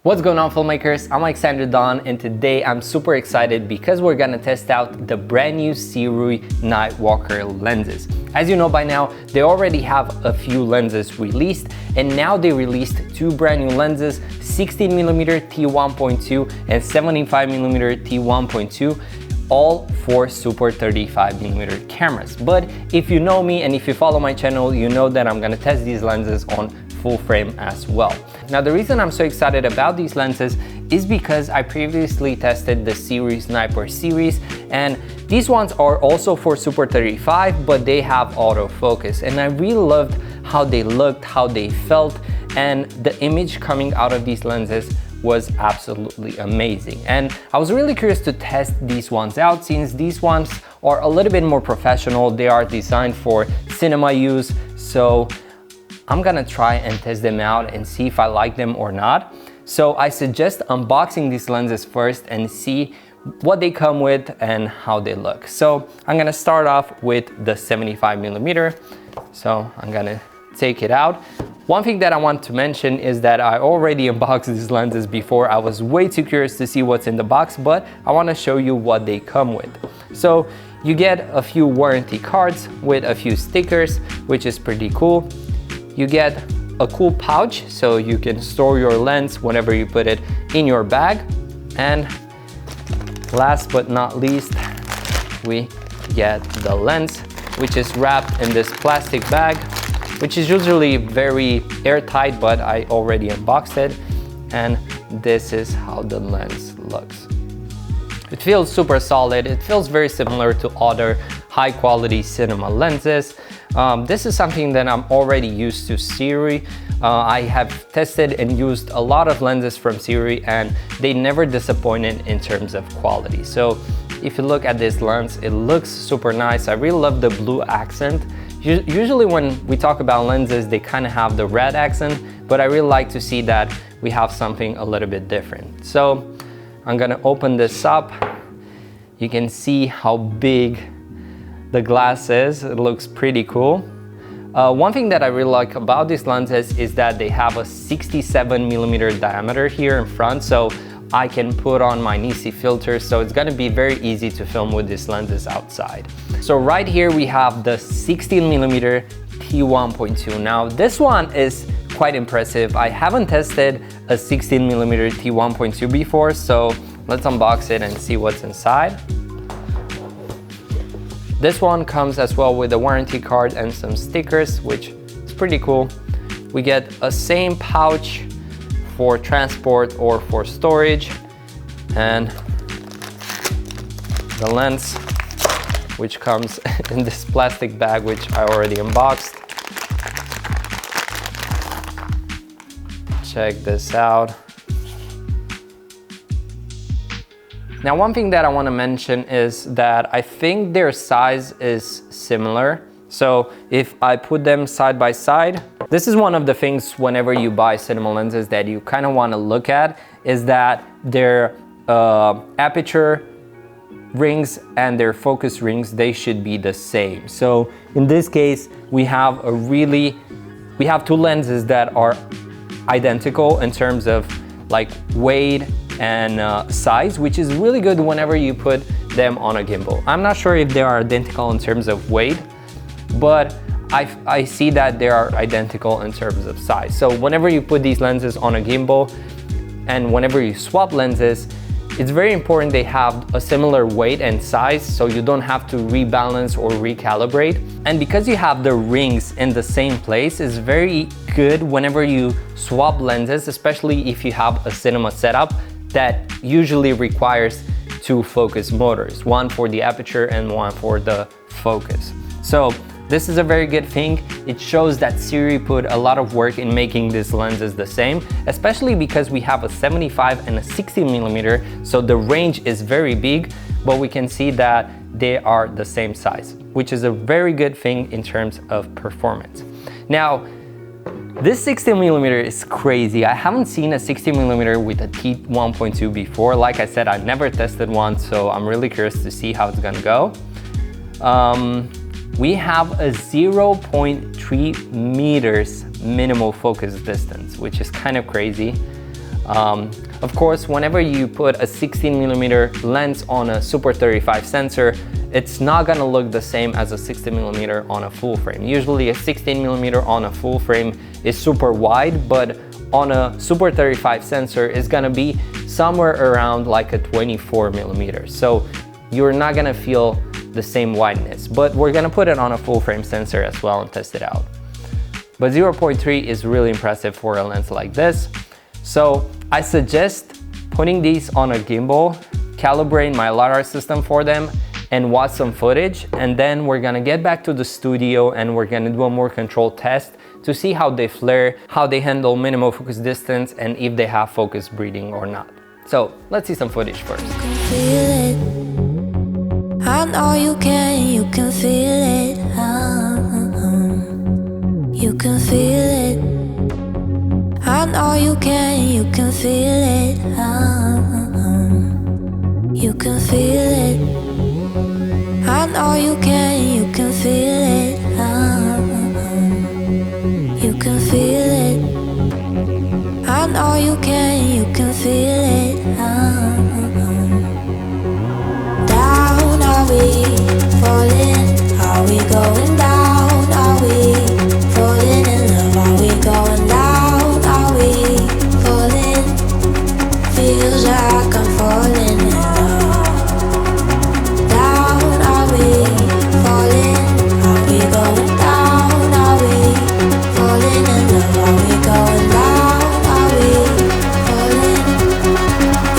What's going on, filmmakers? I'm Alexander Don, and today I'm super excited because we're gonna test out the brand new Sirui Nightwalker lenses. As you know by now, they already have a few lenses released, and now they released two brand new lenses, 16mm t1.2 and 75mm t1.2, all for super 35mm cameras. But if you know me and if you follow my channel, you know that I'm gonna test these lenses on full frame as well. Now, the reason I'm so excited about these lenses is because I previously tested the Sirui Sniper series, and these ones are also for Super 35, but they have autofocus, and I really loved how they looked, how they felt, and the image coming out of these lenses was absolutely amazing. And I was really curious to test these ones out, since these ones are a little bit more professional. They are designed for cinema use, so I'm gonna try and test them out and see if I like them or not. So I suggest unboxing these lenses first and see what they come with and how they look. So I'm gonna start off with the 75mm. So I'm gonna take it out. One thing that I want to mention is that I already unboxed these lenses before. I was way too curious to see what's in the box, but I wanna show you what they come with. So you get a few warranty cards with a few stickers, which is pretty cool. You get a cool pouch so you can store your lens whenever you put it in your bag. And last but not least, we get the lens, which is wrapped in this plastic bag, which is usually very airtight, but I already unboxed it. And this is how the lens looks. It feels super solid. It feels very similar to other high quality cinema lenses. This is something that I'm already used to Sirui. I have tested and used a lot of lenses from Sirui, and they never disappointed in terms of quality. So if you look at this lens, it looks super nice. I really love the blue accent. Usually when we talk about lenses, they kind of have the red accent, but I really like to see that we have something a little bit different. So I'm gonna open this up. You can see how big the glass is. It looks pretty cool. One thing that I really like about these lenses is that they have a 67mm diameter here in front, so I can put on my Nisi filter, so it's gonna be very easy to film with these lenses outside. So right here we have the 16mm t1.2. Now this one is quite impressive. I haven't tested a 16mm t1.2 before, so let's unbox it and see what's inside. This one comes as well with a warranty card and some stickers, which is pretty cool. We get a same pouch for transport or for storage, and the lens, which comes in this plastic bag, which I already unboxed. Check this out. Now, one thing that I want to mention is that I think their size is similar. So if I put them side by side, this is one of the things whenever you buy cinema lenses that you kind of want to look at, is that their aperture rings and their focus rings, they should be the same. So in this case, we have two lenses that are identical in terms of like weight and size, which is really good whenever you put them on a gimbal. I'm not sure if they are identical in terms of weight, but I see that they are identical in terms of size. So whenever you put these lenses on a gimbal and whenever you swap lenses, it's very important they have a similar weight and size, so you don't have to rebalance or recalibrate. And because you have the rings in the same place, it's very good whenever you swap lenses, especially if you have a cinema setup that usually requires two focus motors, one for the aperture and one for the focus. So this is a very good thing. It shows that Sirui put a lot of work in making these lenses the same, especially because we have a 75 and a 60mm, so the range is very big, but we can see that they are the same size, which is a very good thing in terms of performance. Now, this 16mm is crazy. I haven't seen a 16mm with a T1.2 before. Like I said, I never tested one, so I'm really curious to see how it's gonna go. We have a 0.3 meters minimal focus distance, which is kind of crazy. Of course, whenever you put a 16mm lens on a Super 35 sensor, it's not gonna look the same as a 60mm on a full frame. Usually a 16mm on a full frame is super wide, but on a Super 35 sensor is gonna be somewhere around like a 24mm. So you're not gonna feel the same wideness, but we're gonna put it on a full frame sensor as well and test it out. But 0.3 is really impressive for a lens like this. So I suggest putting these on a gimbal, calibrate my LiDAR system for them, and watch some footage. And then we're gonna get back to the studio and we're gonna do a more controlled test to see how they flare, how they handle minimal focus distance, and if they have focus breathing or not. So let's see some footage first. I know you can feel it. You can feel it. I know you can feel it. You can feel it. I know you can feel it. You can feel it. I know you can feel it. Down are we falling? Are we going down? Are we falling in love? Are we going down? Are we falling? Feels like I'm falling in love. Down are we falling? Are we going down? Are we falling in love? Are we going down? Are we falling?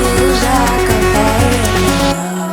Feels like I'm falling in love.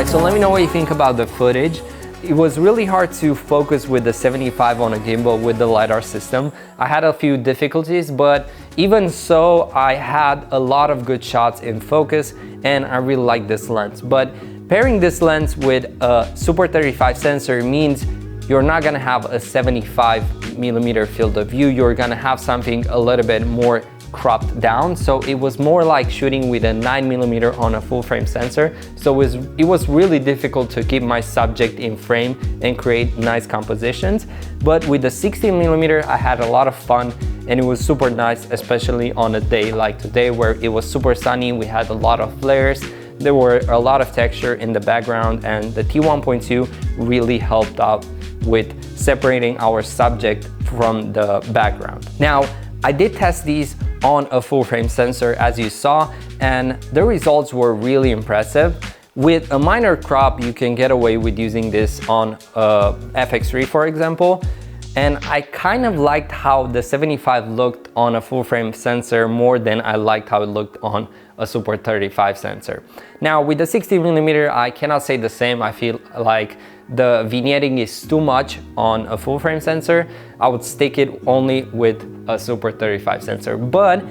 So let me know what you think about the footage. It was really hard to focus with the 75 on a gimbal with the LiDAR system. I had a few difficulties, but even so, I had a lot of good shots in focus and I really like this lens. But pairing this lens with a Super 35 sensor means you're not gonna have a 75mm field of view. You're gonna have something a little bit more cropped down, so it was more like shooting with a 9mm on a full frame sensor. So it was really difficult to keep my subject in frame and create nice compositions. But with the 16mm I had a lot of fun and it was super nice, especially on a day like today where it was super sunny. We had a lot of flares, there were a lot of texture in the background, and the T1.2 really helped out with separating our subject from the background. Now, I did test these on a full frame sensor as you saw, and the results were really impressive. With a minor crop, you can get away with using this on a FX3, for example. And I kind of liked how the 75 looked on a full frame sensor more than I liked how it looked on a Super 35 sensor. Now with the 60mm, I cannot say the same. I feel like the vignetting is too much on a full frame sensor. I would stick it only with a Super 35 sensor. But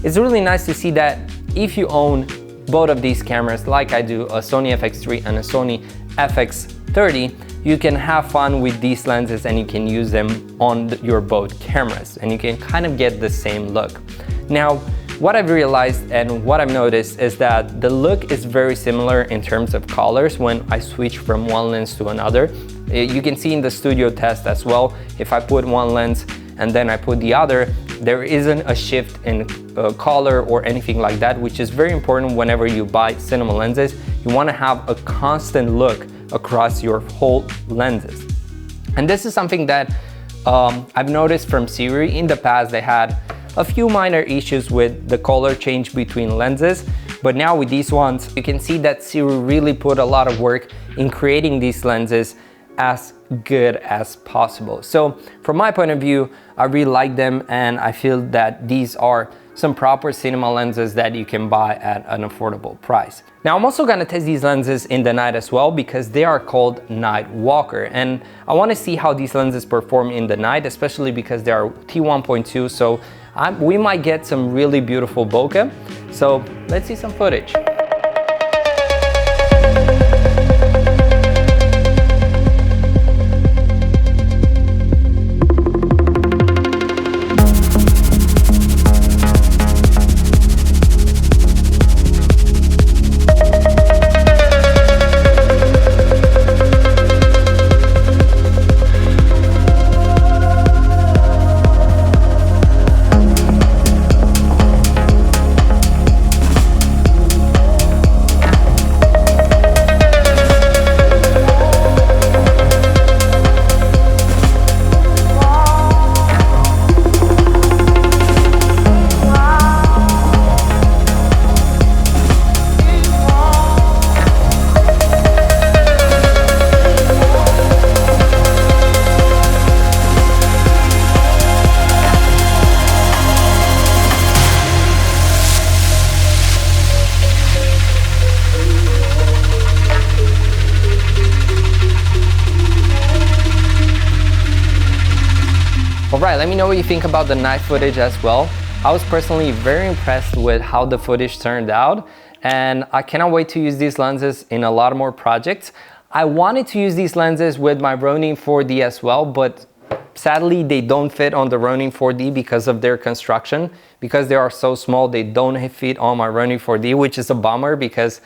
it's really nice to see that if you own both of these cameras, like I do, a Sony Fx3 and a Sony Fx30, you can have fun with these lenses and you can use them on your both cameras and you can kind of get the same look. Now, what I've realized and what I've noticed is that the look is very similar in terms of colors when I switch from one lens to another. You can see in the studio test as well, if I put one lens and then I put the other, there isn't a shift in color or anything like that, which is very important whenever you buy cinema lenses. You want to have a constant look across your whole lenses. And this is something that I've noticed from Sirui. In the past, they had a few minor issues with the color change between lenses, but now with these ones, you can see that Sirui really put a lot of work in creating these lenses as good as possible. So from my point of view, I really like them and I feel that these are some proper cinema lenses that you can buy at an affordable price. Now I'm also gonna test these lenses in the night as well because they are called Night Walker, and I wanna see how these lenses perform in the night, especially because they are T1.2, so we might get some really beautiful bokeh. So let's see some footage. Alright, let me know what you think about the night footage as well. I was personally very impressed with how the footage turned out, and I cannot wait to use these lenses in a lot more projects. I wanted to use these lenses with my Ronin 4D as well, but sadly they don't fit on the Ronin 4D because of their construction. Because they are so small, they don't fit on my Ronin 4D, which is a bummer because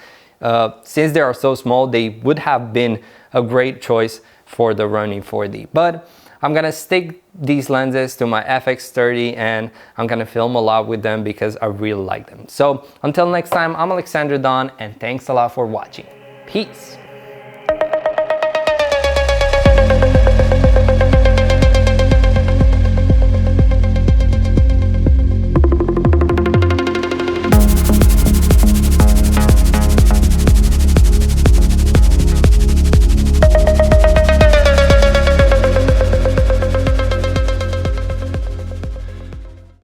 since they are so small, they would have been a great choice for the Ronin 4D. But I'm gonna stick these lenses to my Fx30 and I'm gonna film a lot with them because I really like them. So until next time, I'm Alexander Don and thanks a lot for watching. Peace.